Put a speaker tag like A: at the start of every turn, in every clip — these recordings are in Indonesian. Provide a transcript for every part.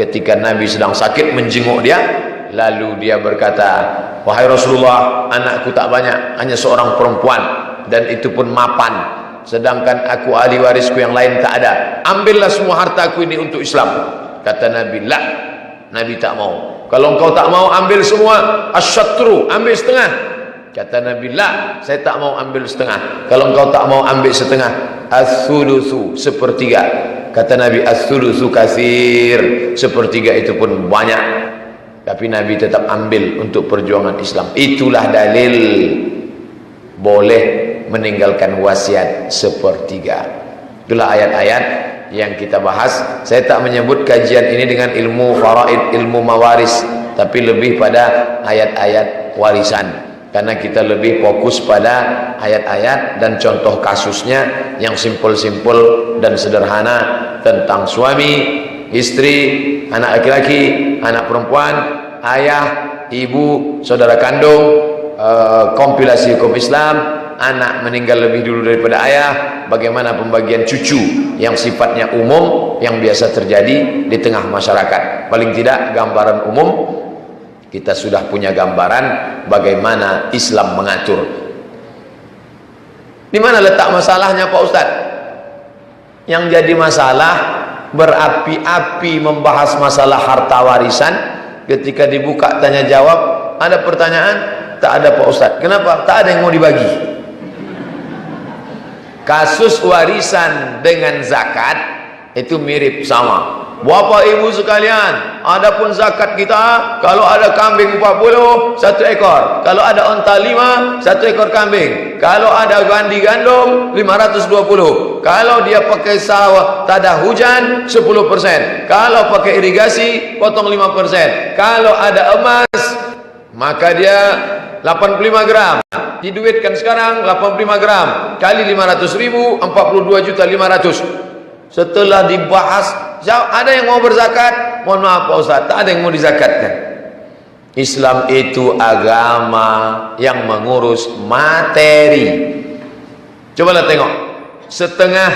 A: ketika Nabi sedang sakit menjenguk dia, lalu dia berkata, wahai Rasulullah, anakku tak banyak, hanya seorang perempuan, dan itu pun mapan, sedangkan aku ahli warisku yang lain tak ada, ambillah semua hartaku ini untuk Islam. Kata Nabi, la, Nabi tak mau. Kalau engkau tak mau ambil semua, asyatru, ambil setengah. Kata Nabi, la, saya tak mau ambil setengah. Kalau engkau tak mau ambil setengah, as-sulusu, sepertiga. Kata Nabi, as-sulusu katsir, sepertiga itu pun banyak. Tapi Nabi tetap ambil untuk perjuangan Islam. Itulah dalil boleh meninggalkan wasiat sepertiga. Itulah ayat-ayat yang kita bahas. Saya tak menyebut kajian ini dengan ilmu faraid, ilmu mawaris, tapi lebih pada ayat-ayat warisan, karena kita lebih fokus pada ayat-ayat dan contoh kasusnya yang simpel-simpel dan sederhana tentang suami, istri, anak laki-laki, anak perempuan, ayah, ibu, saudara kandung, kompilasi hukum Islam, anak meninggal lebih dulu daripada ayah, bagaimana pembagian cucu yang sifatnya umum yang biasa terjadi di tengah masyarakat. Paling tidak gambaran umum kita sudah punya gambaran bagaimana Islam mengatur. Di mana letak masalahnya Pak Ustadz? Yang jadi masalah berapi-api membahas masalah harta warisan, ketika dibuka tanya jawab, ada pertanyaan, tak ada Pak Ustadz. Kenapa? Tak ada yang mau dibagi. Kasus warisan dengan zakat itu mirip sama. Bapak ibu sekalian, adapun zakat kita, kalau ada kambing 40, 1 ekor. Kalau ada onta 5, 1 ekor kambing. Kalau ada gandi gandum, 520. Kalau dia pakai sawah, tak ada hujan, 10%. Kalau pakai irigasi, potong 5%. Kalau ada emas, maka dia 85 gram. Diduitkan sekarang 85 gram. Kali 500.000, 42.500.000. Setelah dibahas, ada yang mau berzakat? Mohon maaf Pak Ustaz, tak ada yang mau dizakatkan. Islam itu agama yang mengurus materi. Cobalah tengok, setengah,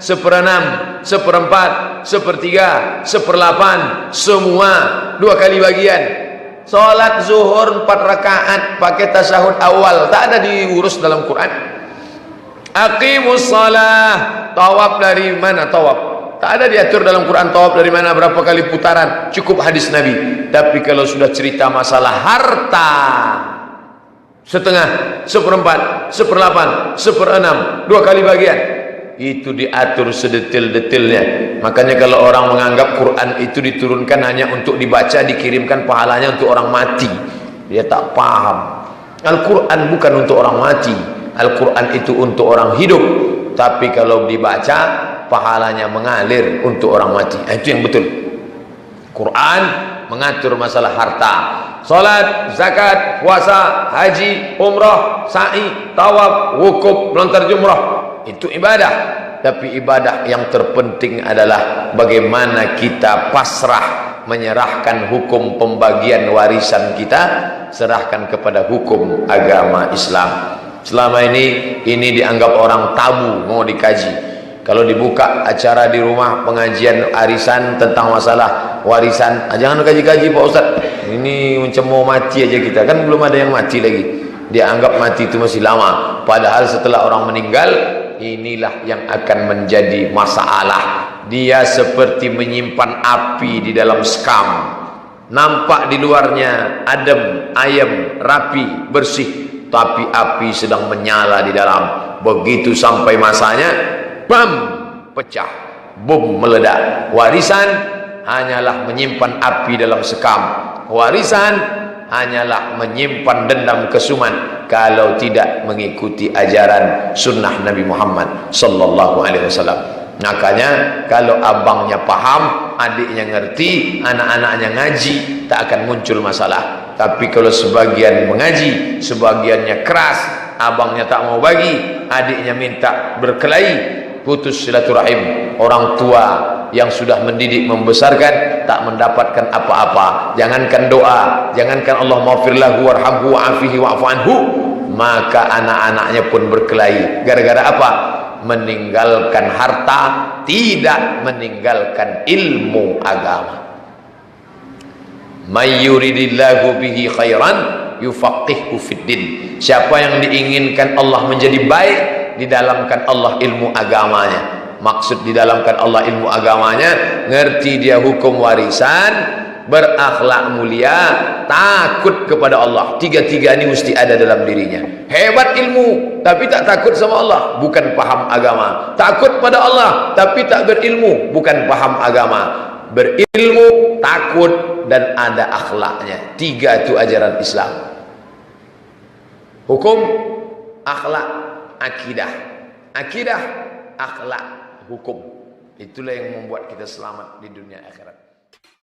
A: 1/6, 1/4, 1/3, 1/8, semua 2 kali bagian. Salat zuhur 4 rakaat pakai tasyahud awal, tak ada diurus dalam Quran. Aqimus salah, tawaf dari mana tawaf? Tak ada diatur dalam Quran tawaf dari mana, berapa kali putaran, cukup hadis Nabi. Tapi kalau sudah cerita masalah harta, setengah, 1/4, 1/8, 1/6, 2 kali bagian, itu diatur sedetil-detilnya. Makanya kalau orang menganggap Quran itu diturunkan hanya untuk dibaca, dikirimkan pahalanya untuk orang mati, dia tak paham. Al-Quran bukan untuk orang mati, Al-Quran itu untuk orang hidup. Tapi kalau dibaca, pahalanya mengalir untuk orang mati. Itu yang betul. Quran mengatur masalah harta, salat, zakat, puasa, haji, umrah, sa'i, tawaf, wukuf, melontar jumrah, itu ibadah. Tapi ibadah yang terpenting adalah bagaimana kita pasrah menyerahkan hukum pembagian warisan kita, serahkan kepada hukum agama Islam. Selama ini dianggap orang tabu, mau dikaji. Kalau dibuka acara di rumah pengajian arisan tentang masalah warisan, jangan kaji-kaji Pak Ustaz, ini macam mau mati aja kita, kan belum ada yang mati lagi. Dia anggap mati itu masih lama, padahal setelah orang meninggal, inilah yang akan menjadi masalah. Dia seperti menyimpan api di dalam sekam, nampak di luarnya adem, ayem, rapi, bersih, tapi api sedang menyala di dalam. Begitu sampai masanya, bam, pecah, bom, meledak. Warisan hanyalah menyimpan api dalam sekam. Warisan hanyalah menyimpan dendam kesuman kalau tidak mengikuti ajaran sunnah Nabi Muhammad sallallahu alaihi wasallam. Makanya kalau abangnya paham, adiknya ngerti, anak-anaknya ngaji, tak akan muncul masalah. Tapi kalau sebagian mengaji, sebagiannya keras, abangnya tak mau bagi, adiknya minta berkelahi, putus silaturahim. Orang tua yang sudah mendidik membesarkan tak mendapatkan apa-apa. Jangankan doa, jangankan Allah maghfirlahu warhamhu wa'afihi wa'fu anhu, maka anak-anaknya pun berkelahi. Gara-gara apa? Meninggalkan harta, tidak meninggalkan ilmu agama. May yuridillahu bihi khairan yufaqihu fiddin. Siapa yang diinginkan Allah menjadi baik, didalamkan Allah ilmu agamanya. Maksud didalamkan Allah ilmu agamanya, ngerti dia hukum warisan, berakhlak mulia, takut kepada Allah. Tiga-tiga ini mesti ada dalam dirinya. Hebat ilmu tapi tak takut sama Allah, bukan paham agama. Takut pada Allah tapi tak berilmu, bukan paham agama. Berilmu, takut, dan ada akhlaknya. Tiga itu ajaran Islam. Hukum, akhlak, akidah. Akidah, akhlak, hukum. Itulah yang membuat kita selamat di dunia akhirat.